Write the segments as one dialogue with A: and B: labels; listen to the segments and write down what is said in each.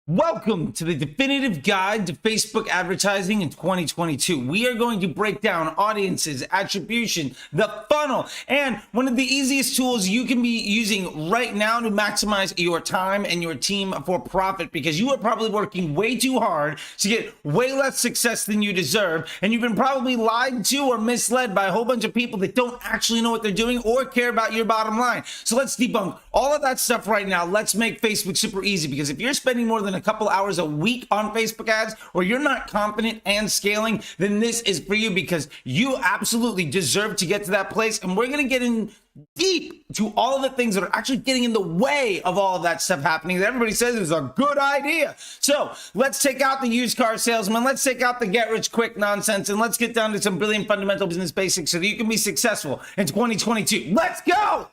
A: Welcome to the definitive guide to Facebook advertising in 2022. We are going to break down audiences, attribution, the funnel, and one of the easiest tools you can be using right now to maximize your time and your team for profit, because you are probably working way too hard to get way less success than you deserve, and you've been probably lied to or misled by a whole bunch of people that don't actually know what they're doing or care about your bottom line. So let's debunk all of that stuff right now. Let's make Facebook super easy, because if you're spending more than a couple hours a week on Facebook ads, or you're not confident and scaling, then this is for you, because you absolutely deserve to get to that place. And we're going to get in deep to all of the things that are actually getting in the way of all of that stuff happening that everybody says is a good idea. So let's take out the used car salesman, let's take out the get rich quick nonsense, and let's get down to some brilliant fundamental business basics so that you can be successful in 2022. Let's go.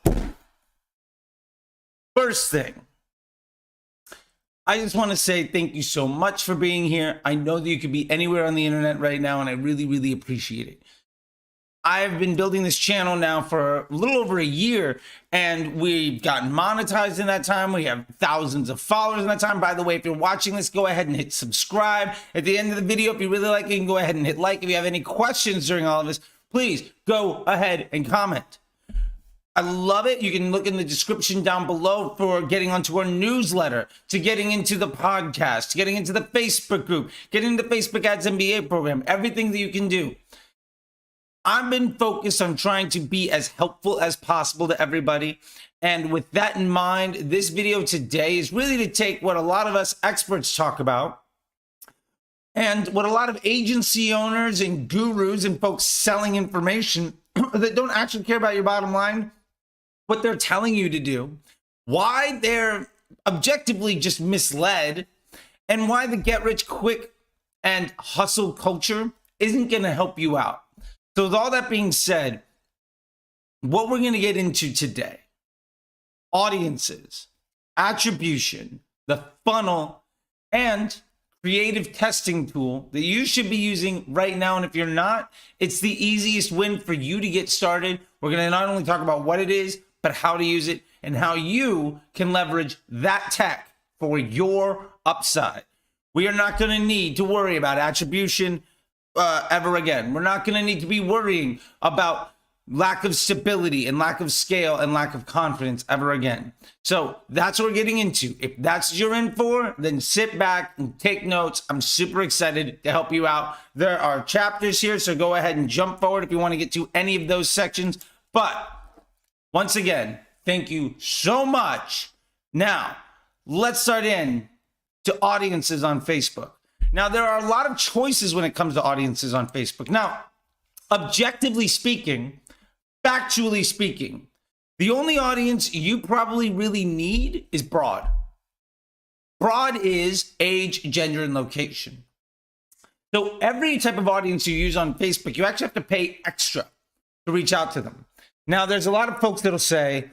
A: First thing, I just want to say thank you so much for being here. I know that you could be anywhere on the internet right now, and I really, really appreciate it. I've been building this channel now for a little over a year, and we've gotten monetized in that time. We have thousands of followers in that time. By the way, if you're watching this, go ahead and hit subscribe. At the end of the video, if you really like it, you can go ahead and hit like. If you have any questions during all of this, please go ahead and comment. I love it. You can look in the description down below for getting onto our newsletter, to getting into the podcast, to getting into the Facebook group, getting into the Facebook Ads MBA program, everything that you can do. I've been focused on trying to be as helpful as possible to everybody. And with that in mind, this video today is really to take what a lot of us experts talk about and what a lot of agency owners and gurus and folks selling information that don't actually care about your bottom line, what they're telling you to do, why they're objectively just misled, and why the get rich quick and hustle culture isn't going to help you out. So with all that being said, what we're going to get into today: audiences, attribution, the funnel, and creative testing tool that you should be using right now. And if you're not, it's the easiest win for you to get started. We're going to not only talk about what it is, but how to use it and how you can leverage that tech for your upside. We are not going to need to worry about attribution ever again. We're not going to need to be worrying about lack of stability and lack of scale and lack of confidence ever again. So that's what we're getting into. If that's what you're in for, then sit back and take notes. I'm super excited to help you out. There are chapters here, so go ahead and jump forward if you want to get to any of those sections. But once again, thank you so much. Now, let's start in to audiences on Facebook. Now, there are a lot of choices when it comes to audiences on Facebook. Now, objectively speaking, factually speaking, the only audience you probably really need is broad. Broad is age, gender, and location. So every type of audience you use on Facebook, you actually have to pay extra to reach out to them. Now, there's a lot of folks that'll say,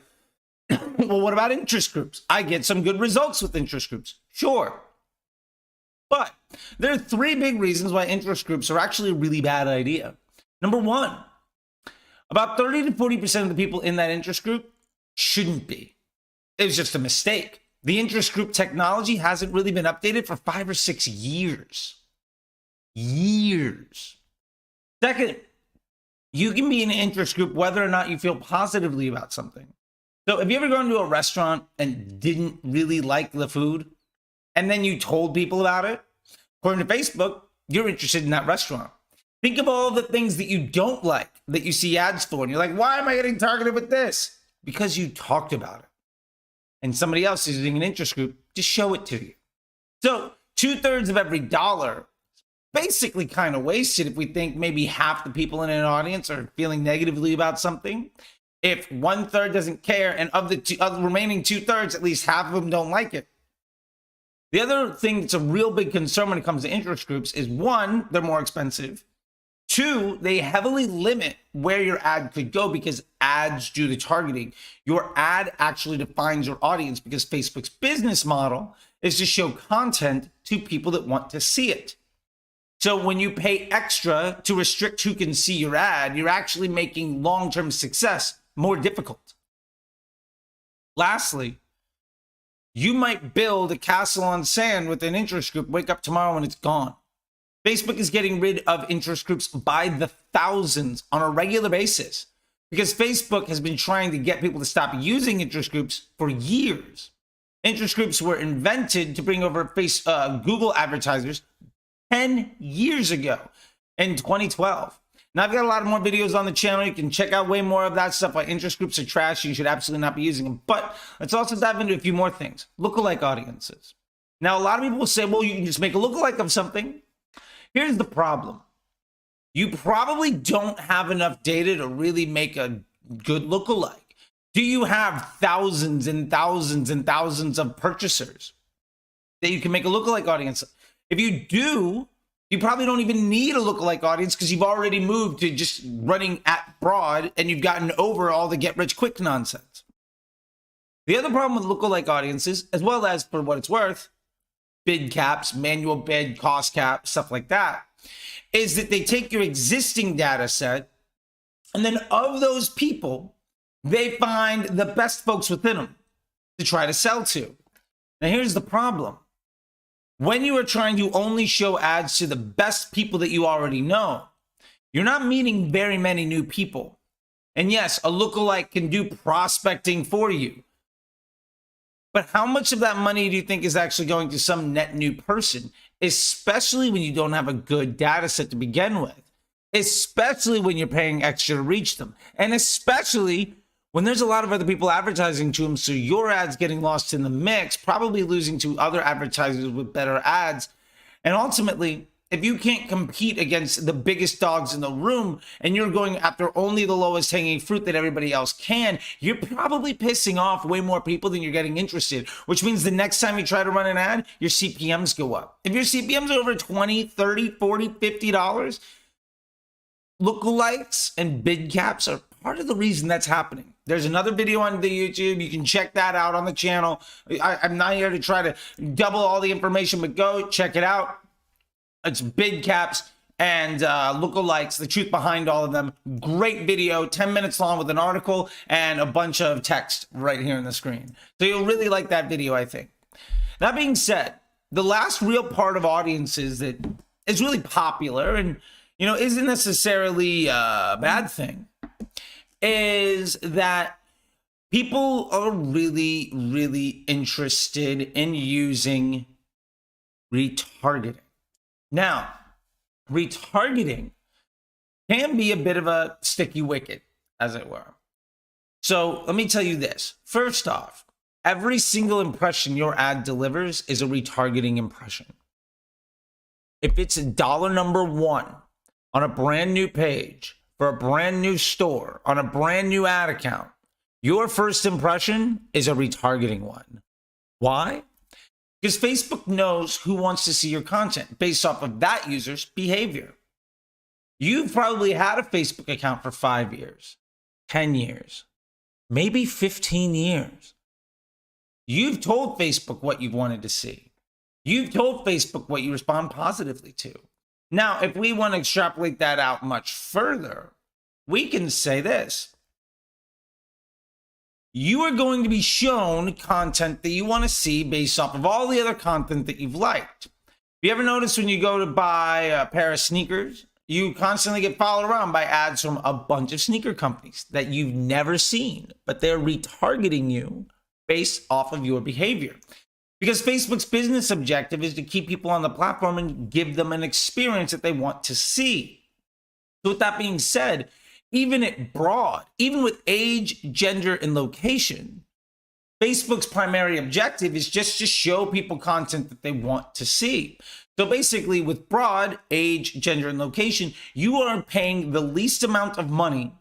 A: well, what about interest groups? I get some good results with interest groups. Sure. But there are three big reasons why interest groups are actually a really bad idea. Number one, about 30 to 40% of the people in that interest group shouldn't be. It was just a mistake. The interest group technology hasn't really been updated for 5 or 6 years. Second, you can be in an interest group whether or not you feel positively about something. So have you ever gone to a restaurant and didn't really like the food, and then you told people about it? According to Facebook, you're interested in that restaurant. Think of all the things that you don't like that you see ads for, and you're like, why am I getting targeted with this? Because you talked about it. And somebody else is using an interest group to show it to you. So 2/3 of every dollar basically kind of wasted if we think maybe half the people in an audience are feeling negatively about something. If 1/3 doesn't care, and of the remaining 2/3, at least half of them don't like it. The other thing that's a real big concern when it comes to interest groups is, one, they're more expensive. Two, they heavily limit where your ad could go, because ads do the targeting. Your ad actually defines your audience, because Facebook's business model is to show content to people that want to see it. So when you pay extra to restrict who can see your ad, you're actually making long-term success more difficult. Lastly, You might build a castle on sand with an interest group, wake up tomorrow and it's gone. Facebook is getting rid of interest groups by the thousands on a regular basis because Facebook has been trying to get people to stop using interest groups for years. Interest groups were invented to bring over Google advertisers 10 years ago in 2012. Now, I've got a lot more videos on the channel. You can check out way more of that stuff. Why interest groups are trash. You should absolutely not be using them. But let's also dive into a few more things. Lookalike audiences. Now, a lot of people will say, well, you can just make a lookalike of something. Here's the problem. You probably don't have enough data to really make a good lookalike. Do you have thousands and thousands and thousands of purchasers that you can make a lookalike audience? If you do, you probably don't even need a lookalike audience because you've already moved to just running at broad and you've gotten over all the get rich quick nonsense. The other problem with lookalike audiences, as well as for what it's worth, bid caps, manual bid, cost cap, stuff like that, is that they take your existing data set and then of those people, they find the best folks within them to try to sell to. Now, here's the problem. When you are trying to only show ads to the best people that you already know, you're not meeting very many new people. And yes, a lookalike can do prospecting for you. But how much of that money do you think is actually going to some net new person, especially when you don't have a good data set to begin with, especially when you're paying extra to reach them, and especially when there's a lot of other people advertising to them, so your ad's getting lost in the mix, probably losing to other advertisers with better ads. And ultimately, if you can't compete against the biggest dogs in the room and you're going after only the lowest hanging fruit that everybody else can, you're probably pissing off way more people than you're getting interested, which means the next time you try to run an ad, your CPMs go up. If your CPMs are over $20, $30, $40, $50, lookalikes and bid caps are part of the reason that's happening. There's another video on the YouTube. You can check that out on the channel. I'm not here to try to double all the information, but go check it out. It's bid caps and lookalikes, the truth behind all of them. Great video, 10 minutes long with an article and a bunch of text right here on the screen. So you'll really like that video, I think. That being said, the last real part of audiences that is really popular and isn't necessarily a bad thing is that people are really, really interested in using retargeting. Now, retargeting can be a bit of a sticky wicket, as it were. So let me tell you this. First off, every single impression your ad delivers is a retargeting impression. If it's $1 number one on a brand new page, for a brand new store, on a brand new ad account, your first impression is a retargeting one. Why? Because Facebook knows who wants to see your content based off of that user's behavior. You've probably had a Facebook account for 5 years, 10 years, maybe 15 years. You've told Facebook what you wanted to see. You've told Facebook what you respond positively to. Now, if we want to extrapolate that out much further, we can say this. You are going to be shown content that you want to see based off of all the other content that you've liked. You ever notice when you go to buy a pair of sneakers, you constantly get followed around by ads from a bunch of sneaker companies that you've never seen, but they're retargeting you based off of your behavior. Because Facebook's business objective is to keep people on the platform and give them an experience that they want to see. So with that being said, even at broad, even with age, gender, and location, Facebook's primary objective is just to show people content that they want to see. So basically with broad, age, gender, and location, you are paying the least amount of money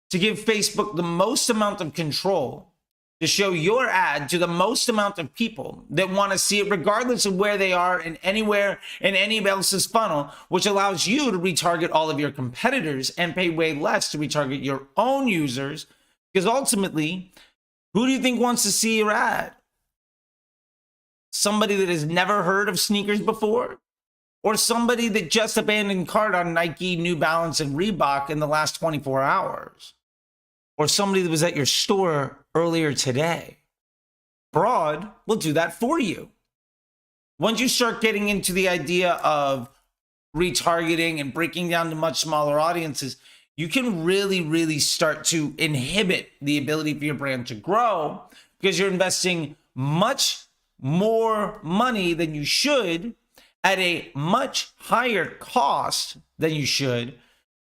A: to give Facebook the most amount of control to show your ad to the most amount of people that want to see it regardless of where they are and anywhere in anybody else's funnel, which allows you to retarget all of your competitors and pay way less to retarget your own users. Because ultimately, who do you think wants to see your ad? Somebody that has never heard of sneakers before? Or somebody that just abandoned cart on Nike, New Balance, and Reebok in the last 24 hours? Or somebody that was at your store earlier today? Broad will do that for you. Once you start getting into the idea of retargeting and breaking down to much smaller audiences, you can really start to inhibit the ability for your brand to grow because you're investing much more money than you should at a much higher cost than you should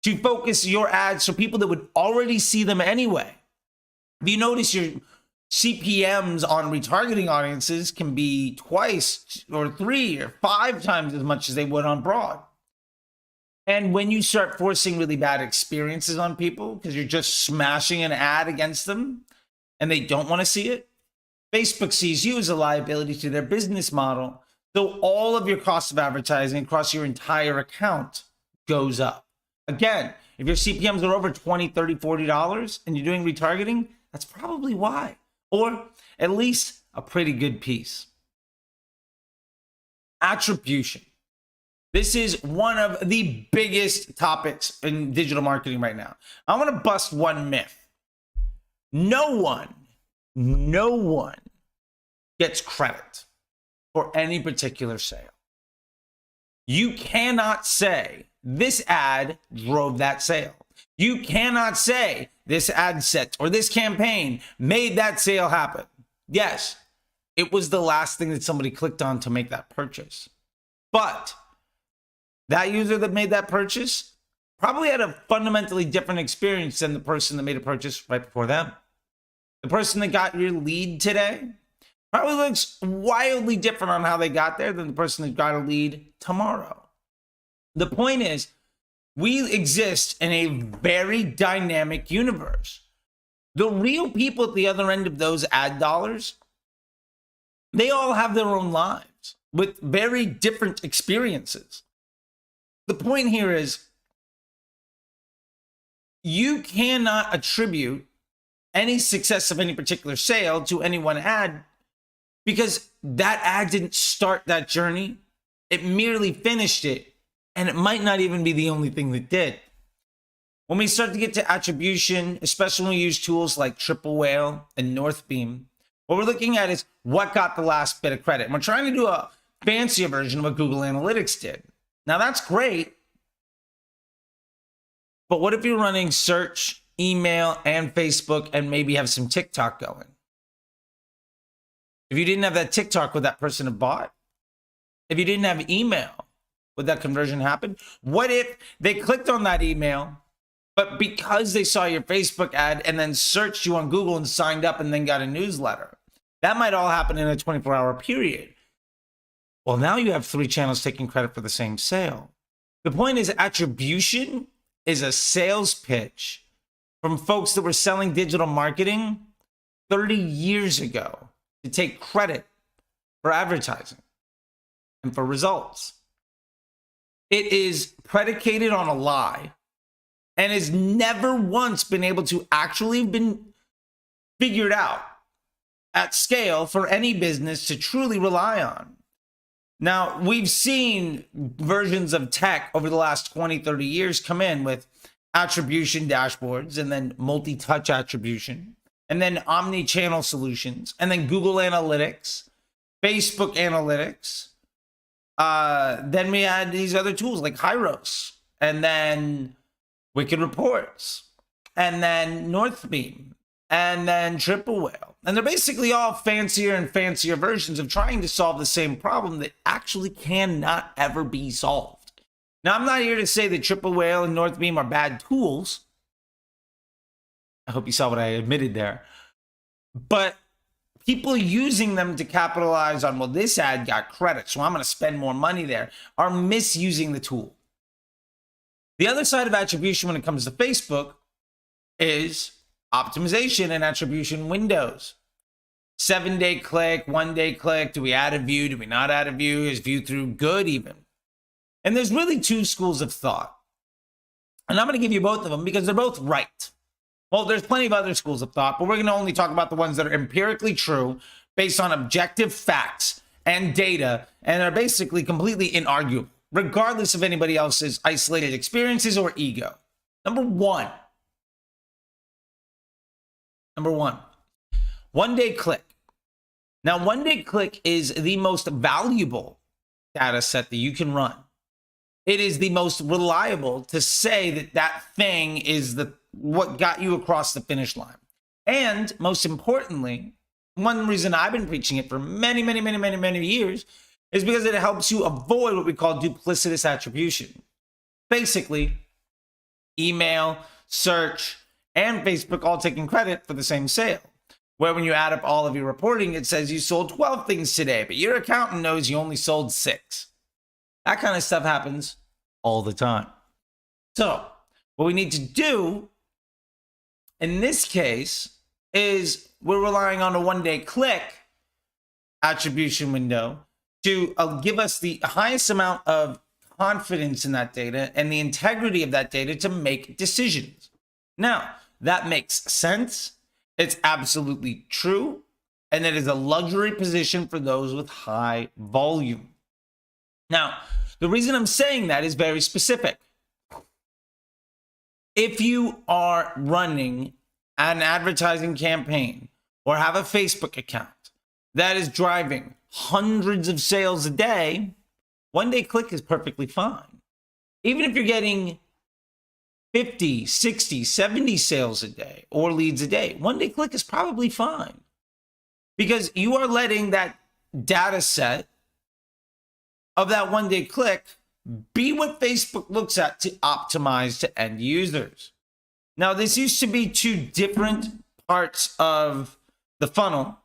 A: to focus your ads for people that would already see them anyway. If you notice, your CPMs on retargeting audiences can be twice or 3 or 5 times as much as they would on broad. And when you start forcing really bad experiences on people because you're just smashing an ad against them and they don't want to see it, Facebook sees you as a liability to their business model. So all of your cost of advertising across your entire account goes up. Again, if your CPMs are over $20, $30, $40 and you're doing retargeting, that's probably why. Or at least a pretty good piece. Attribution. This is one of the biggest topics in digital marketing right now. I want to bust one myth. No one gets credit for any particular sale. You cannot say this ad drove that sale. You cannot say this ad set or this campaign made that sale happen. Yes, it was the last thing that somebody clicked on to make that purchase. But that user that made that purchase probably had a fundamentally different experience than the person that made a purchase right before them. The person that got your lead today probably looks wildly different on how they got there than the person that got a lead tomorrow. The point is, we exist in a very dynamic universe. The real people at the other end of those ad dollars, they all have their own lives with very different experiences. The point here is, you cannot attribute any success of any particular sale to any one ad because that ad didn't start that journey. It merely finished it, and it might not even be the only thing that did. When we start to get to attribution, especially when we use tools like Triple Whale and Northbeam, what we're looking at is what got the last bit of credit. And we're trying to do a fancier version of what Google Analytics did. Now, that's great. But what if you're running search, email, and Facebook, and maybe have some TikTok going? If you didn't have that TikTok, would that person have bought? If you didn't have email, would that conversion happen? What if they clicked on that email, but because they saw your Facebook ad and then searched you on Google and signed up and then got a newsletter? That might all happen in a 24-hour period. Well, now you have 3 channels taking credit for the same sale. The point is, attribution is a sales pitch from folks that were selling digital marketing 30 years ago to take credit for advertising and for results. It is predicated on a lie and has never once been able to actually been figured out at scale for any business to truly rely on. Now, we've seen versions of tech over the last 20, 30 years come in with attribution dashboards and then multi-touch attribution and then omni-channel solutions and then Google Analytics, Facebook Analytics. Then we had these other tools like Hyros and then Wicked Reports and then Northbeam and then Triple Whale. And they're basically all fancier and fancier versions of trying to solve the same problem that actually cannot ever be solved. Now, I'm not here to say that Triple Whale and Northbeam are bad tools. I hope you saw what I admitted there. But people using them to capitalize on, well, this ad got credit, so I'm going to spend more money there, are misusing the tool. The other side of attribution when it comes to Facebook is optimization and attribution windows. 7-day click, 1-day click. Do we add a view? Do we not add a view? Is view through good even? And there's really 2 schools of thought. And I'm going to give you both of them because they're both right. Well, there's plenty of other schools of thought, but we're going to only talk about the ones that are empirically true based on objective facts and data and are basically completely inarguable, regardless of anybody else's isolated experiences or ego. Number one, 1-day click. Now, one day click is the most valuable data set that you can run. It is the most reliable to say that that thing is what got you across the finish line. And most importantly, one reason I've been preaching it for many years is because it helps you avoid what we call duplicitous attribution. Basically, email, search, and Facebook all taking credit for the same sale. Where when you add up all of your reporting, it says you sold 12 things today, but your accountant knows you only sold 6. That kind of stuff happens all the time. So what we need to do in this case is we're relying on a one-day click attribution window to give us the highest amount of confidence in that data and the integrity of that data to make decisions. Now, that makes sense. It's absolutely true. And it is a luxury position for those with high volume. Now, the reason I'm saying that is very specific. If you are running an advertising campaign or have a Facebook account that is driving hundreds of sales a day, one day click is perfectly fine. Even if you're getting 50, 60, 70 sales a day or leads a day, one day click is probably fine because you are letting that data set of that one day click be what Facebook looks at to optimize to end users. Now, this used to be 2 different parts of the funnel.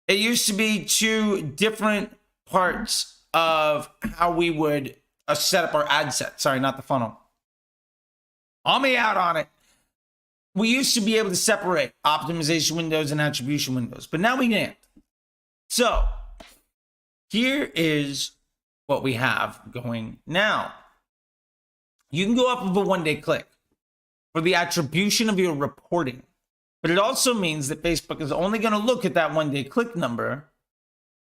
A: It used to be 2 different parts of how we would set up our ad set. Sorry, not the funnel. Call me out on it. We used to be able to separate optimization windows and attribution windows, but now we can't. So here is what we have going now. You can go off of a one-day click for the attribution of your reporting, but it also means that Facebook is only going to look at that one-day click number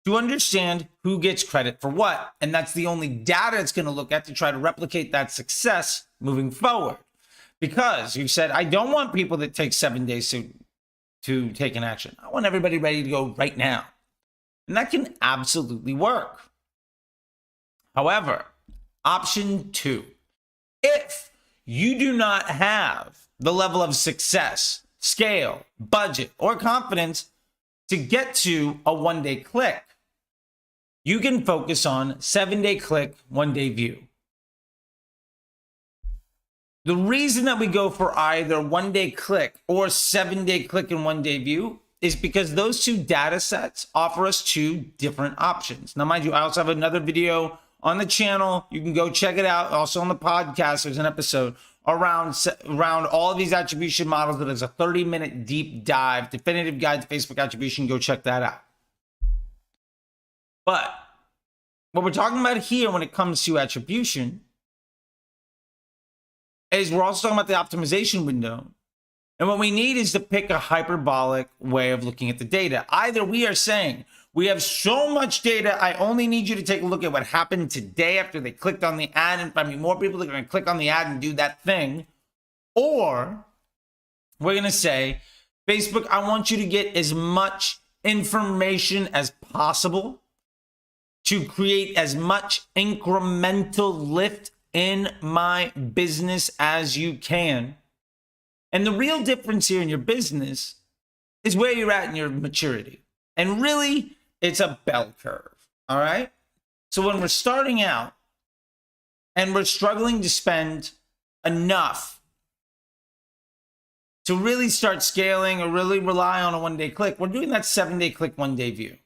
A: to understand who gets credit for what. And that's the only data it's going to look at to try to replicate that success moving forward. Because you said, I don't want people that take 7 days to take an action. I want everybody ready to go right now. And that can absolutely work. However, option 2, if you do not have the level of success, scale, budget, or confidence to get to a one-day click, you can focus on 7-day click, one-day view. The reason that we go for either one-day click or 7-day click and one-day view is because those 2 data sets offer us 2 different options. Now, mind you, I also have another video on the channel. You can go check it out. Also on the podcast, there's an episode around all of these attribution models that is a 30-minute deep dive, definitive guide to Facebook attribution. Go check that out. But what we're talking about here when it comes to attribution is we're also talking about the optimization window. And what we need is to pick a hyperbolic way of looking at the data. Either we are saying, we have so much data, I only need you to take a look at what happened today after they clicked on the ad and find me more people that are going to click on the ad and do that thing. Or we're going to say, Facebook, I want you to get as much information as possible to create as much incremental lift in my business as you can. And the real difference here in your business is where you're at in your maturity. And really, it's a bell curve, all right? So when we're starting out and we're struggling to spend enough to really start scaling or really rely on a one-day click, we're doing that 7-day click, one-day view.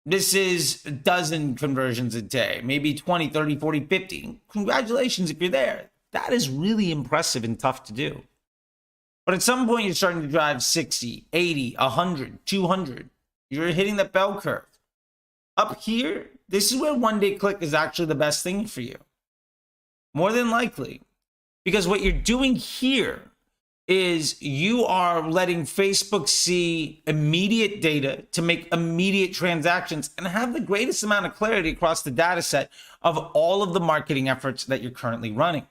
A: This is a dozen conversions a day, maybe 20, 30, 40, 50. Congratulations if you're there. That is really impressive and tough to do. But at some point, you're starting to drive 60, 80, 100, 200. You're hitting that bell curve. Up here, this is where one-day click is actually the best thing for you. More than likely. Because what you're doing here is you are letting Facebook see immediate data to make immediate transactions and have the greatest amount of clarity across the data set of all of the marketing efforts that you're currently running.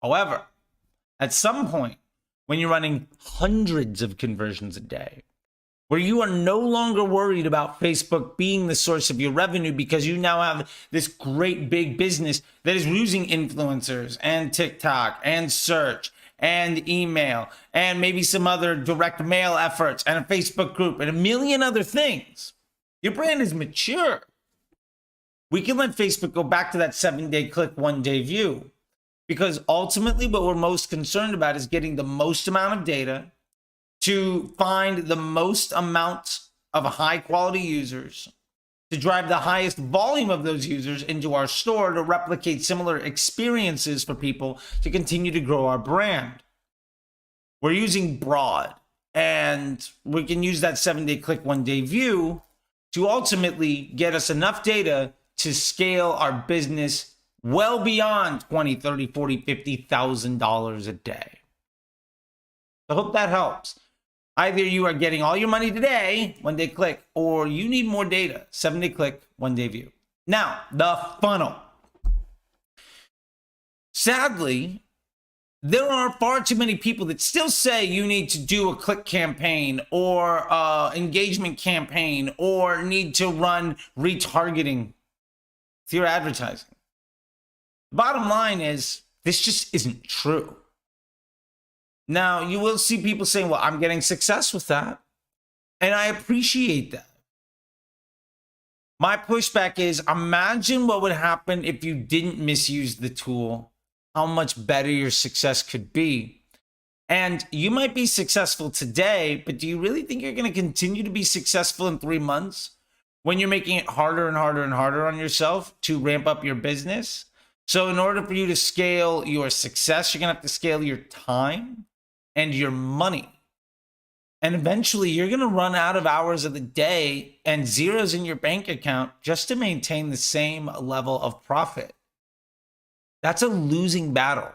A: However, at some point, when you're running hundreds of conversions a day, where you are no longer worried about Facebook being the source of your revenue because you now have this great big business that is using influencers and TikTok and search and email and maybe some other direct mail efforts and a Facebook group and a million other things. Your brand is mature. We can let Facebook go back to that 7-day click, 1-day view, because ultimately what we're most concerned about is getting the most amount of data to find the most amount of high quality users, to drive the highest volume of those users into our store to replicate similar experiences for people to continue to grow our brand. We're using broad, and we can use that 7-day click, 1-day view to ultimately get us enough data to scale our business well beyond $20, $30, $40, $50,000 a day. I hope that helps. Either you are getting all your money today, 1-day click, or you need more data, 7-day click, 1-day view. Now, the funnel. Sadly, there are far too many people that still say you need to do a click campaign or engagement campaign or need to run retargeting with your advertising. The bottom line is this just isn't true. Now, you will see people saying, well, I'm getting success with that. And I appreciate that. My pushback is, imagine what would happen if you didn't misuse the tool, how much better your success could be. And you might be successful today, but do you really think you're going to continue to be successful in 3 months when you're making it harder and harder and harder on yourself to ramp up your business? So in order for you to scale your success, you're going to have to scale your time and your money. And eventually you're going to run out of hours of the day and zeros in your bank account just to maintain the same level of profit. That's a losing battle.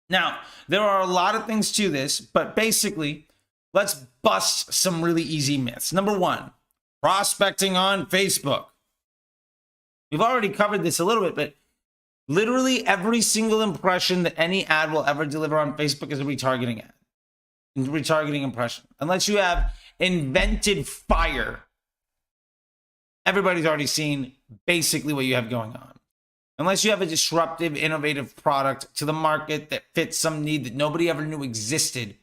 A: Now, there are a lot of things to this, but basically, let's bust some really easy myths. Number one, prospecting on Facebook. We've already covered this a little bit, but literally every single impression that any ad will ever deliver on Facebook is a retargeting ad, a retargeting impression. Unless you have invented fire, everybody's already seen basically what you have going on. Unless you have a disruptive, innovative product to the market that fits some need that nobody ever knew existed.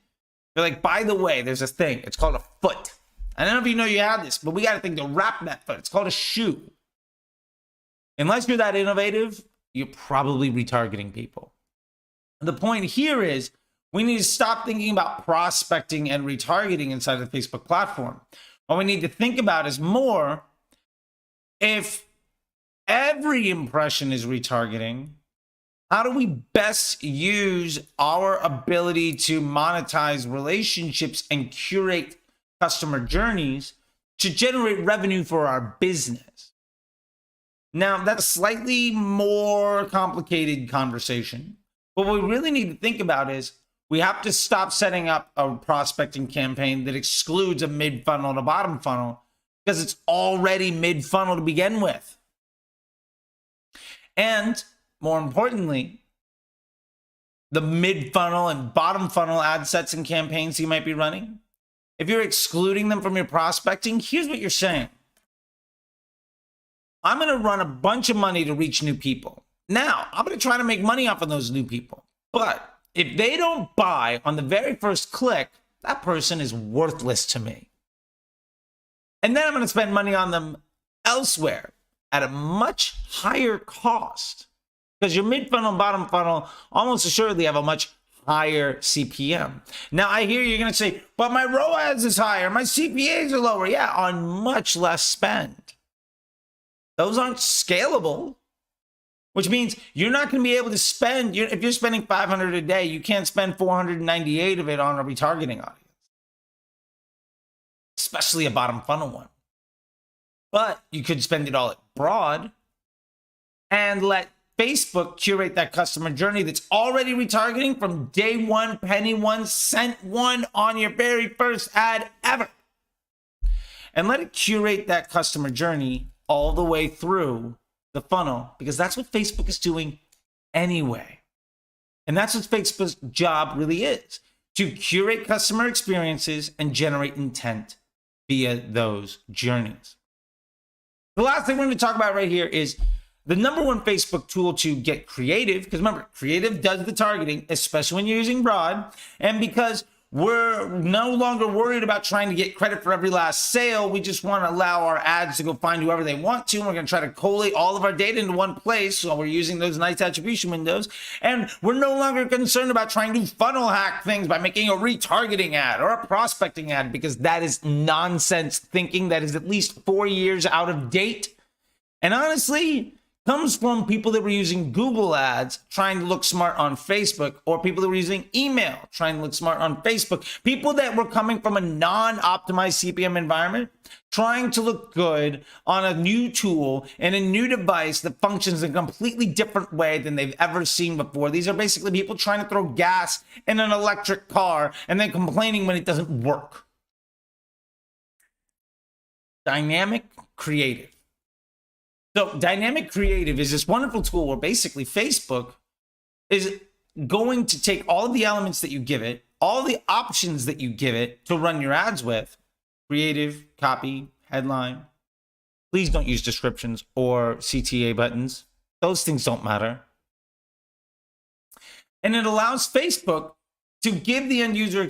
A: They're like, by the way, there's a thing. It's called a foot. I don't know if you know you have this, but we got a thing to wrap that foot. It's called a shoe. Unless you're that innovative, you're probably retargeting people. The point here is we need to stop thinking about prospecting and retargeting inside of the Facebook platform. What we need to think about is more, if every impression is retargeting, how do we best use our ability to monetize relationships and curate customer journeys to generate revenue for our business? Now, that's a slightly more complicated conversation. But what we really need to think about is we have to stop setting up a prospecting campaign that excludes a mid-funnel and a bottom funnel because it's already mid-funnel to begin with. And more importantly, the mid-funnel and bottom funnel ad sets and campaigns you might be running, if you're excluding them from your prospecting, here's what you're saying. I'm going to run a bunch of money to reach new people. Now, I'm going to try to make money off of those new people. But if they don't buy on the very first click, that person is worthless to me. And then I'm going to spend money on them elsewhere at a much higher cost, because your mid-funnel and bottom funnel almost assuredly have a much higher CPM. Now, I hear you're going to say, but my ROAS is higher, my CPAs are lower. Yeah, on much less spend. Those aren't scalable, which means you're not going to be able to spend, if you're spending $500 a day, you can't spend $498 of it on a retargeting audience, especially a bottom funnel one. But you could spend it all at broad and let Facebook curate that customer journey that's already retargeting from day one, penny one, cent one on your very first ad ever. And let it curate that customer journey all the way through the funnel, because that's what Facebook is doing anyway. And that's what Facebook's job really is, to curate customer experiences and generate intent via those journeys. The last thing we're going to talk about right here is the number one Facebook tool to get creative, because remember, creative does the targeting, especially when you're using broad, and because we're no longer worried about trying to get credit for every last sale. We just want to allow our ads to go find whoever they want to. And we're going to try to collate all of our data into one place. So we're using those nice attribution windows. And we're no longer concerned about trying to funnel hack things by making a retargeting ad or a prospecting ad, because that is nonsense thinking that is at least 4 years out of date. And honestly, comes from people that were using Google ads trying to look smart on Facebook, or people that were using email trying to look smart on Facebook. People that were coming from a non-optimized CPM environment trying to look good on a new tool and a new device that functions in a completely different way than they've ever seen before. These are basically people trying to throw gas in an electric car and then complaining when it doesn't work. Dynamic creative. So dynamic creative is this wonderful tool where basically Facebook is going to take all of the elements that you give it, all the options that you give it to run your ads with, creative, copy, headline. Please don't use descriptions or CTA buttons. Those things don't matter. And it allows Facebook to give the end user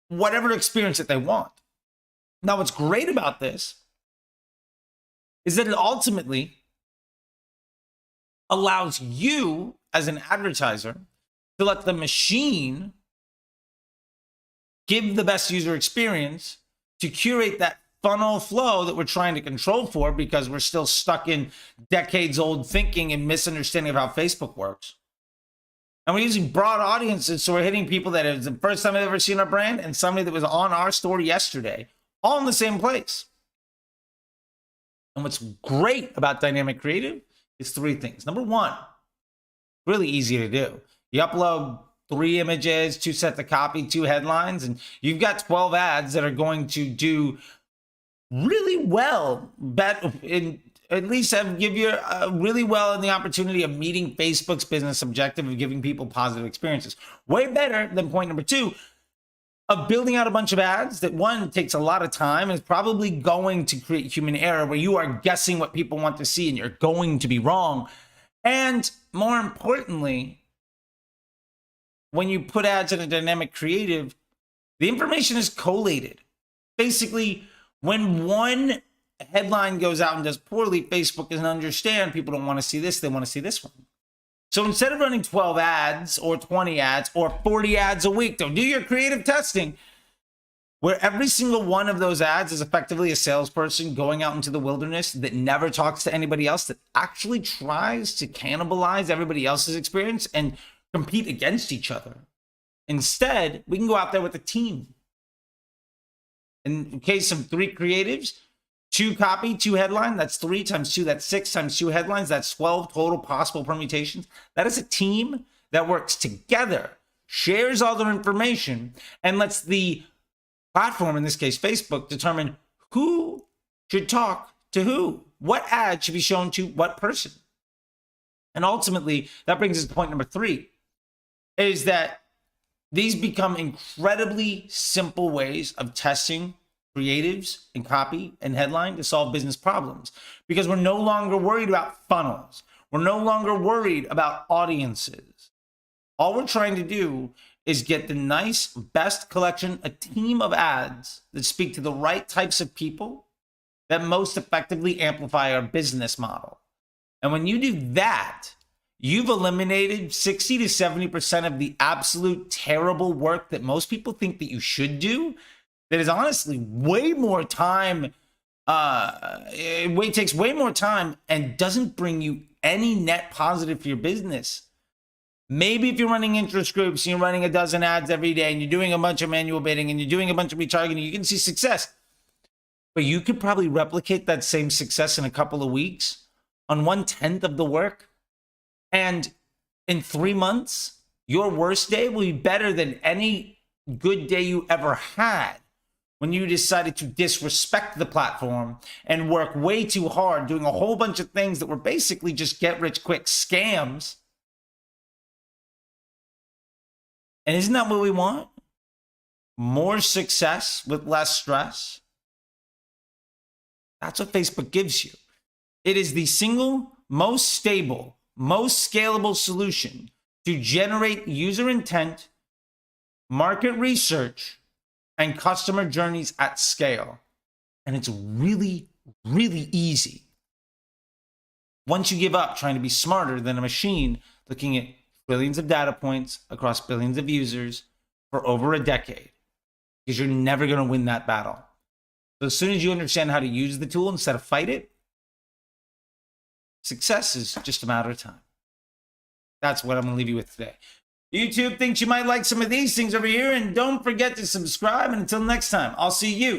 A: whatever experience that they want. Now, what's great about this is that it ultimately allows you as an advertiser to let the machine give the best user experience to curate that funnel flow that we're trying to control for, because we're still stuck in decades old thinking and misunderstanding of how Facebook works. And we're using broad audiences, so we're hitting people that it's the first time they've ever seen our brand and somebody that was on our story yesterday, all in the same place. And what's great about dynamic creative is 3 things. Number 1, really easy to do. You upload 3 images, 2 sets of copy, 2 headlines, and you've got 12 ads that are going to do really well. At least give you really well in the opportunity of meeting Facebook's business objective of giving people positive experiences. Way better than point number 2, of building out a bunch of ads that, 1, takes a lot of time and is probably going to create human error where you are guessing what people want to see and you're going to be wrong. And more importantly, when you put ads in a dynamic creative, the information is collated. Basically, when one headline goes out and does poorly, Facebook doesn't understand people don't want to see this, they want to see this one. So instead of running 12 ads or 20 ads or 40 ads a week, don't do your creative testing, where every single one of those ads is effectively a salesperson going out into the wilderness that never talks to anybody else, that actually tries to cannibalize everybody else's experience and compete against each other. Instead, we can go out there with a team. In the case of 3 creatives, 2 copy, 2 headline, that's 3 times 2, that's 6 times 2 headlines, that's 12 total possible permutations. That is a team that works together, shares all their information, and lets the platform, in this case Facebook, determine who should talk to who, what ad should be shown to what person. And ultimately, that brings us to point number 3, is that these become incredibly simple ways of testing creatives and copy and headline to solve business problems, because we're no longer worried about funnels. We're no longer worried about audiences. All we're trying to do is get the nice, best collection, a team of ads that speak to the right types of people that most effectively amplify our business model. And when you do that, you've eliminated 60 to 70% of the absolute terrible work that most people think that you should do. That is honestly way more time, takes way more time and doesn't bring you any net positive for your business. Maybe if you're running interest groups and you're running a dozen ads every day and you're doing a bunch of manual bidding and you're doing a bunch of retargeting, you can see success. But you could probably replicate that same success in a couple of weeks on 1/10 of the work. And in 3 months, your worst day will be better than any good day you ever had, when you decided to disrespect the platform and work way too hard doing a whole bunch of things that were basically just get-rich-quick scams. And isn't that what we want? More success with less stress? That's what Facebook gives you. It is the single most stable, most scalable solution to generate user intent, market research, and customer journeys at scale. And it's really, really easy. Once you give up trying to be smarter than a machine looking at trillions of data points across billions of users for over a decade, because you're never going to win that battle. So as soon as you understand how to use the tool instead of fight it, success is just a matter of time. That's what I'm going to leave you with today. YouTube thinks you might like some of these things over here, and don't forget to subscribe. And until next time, I'll see you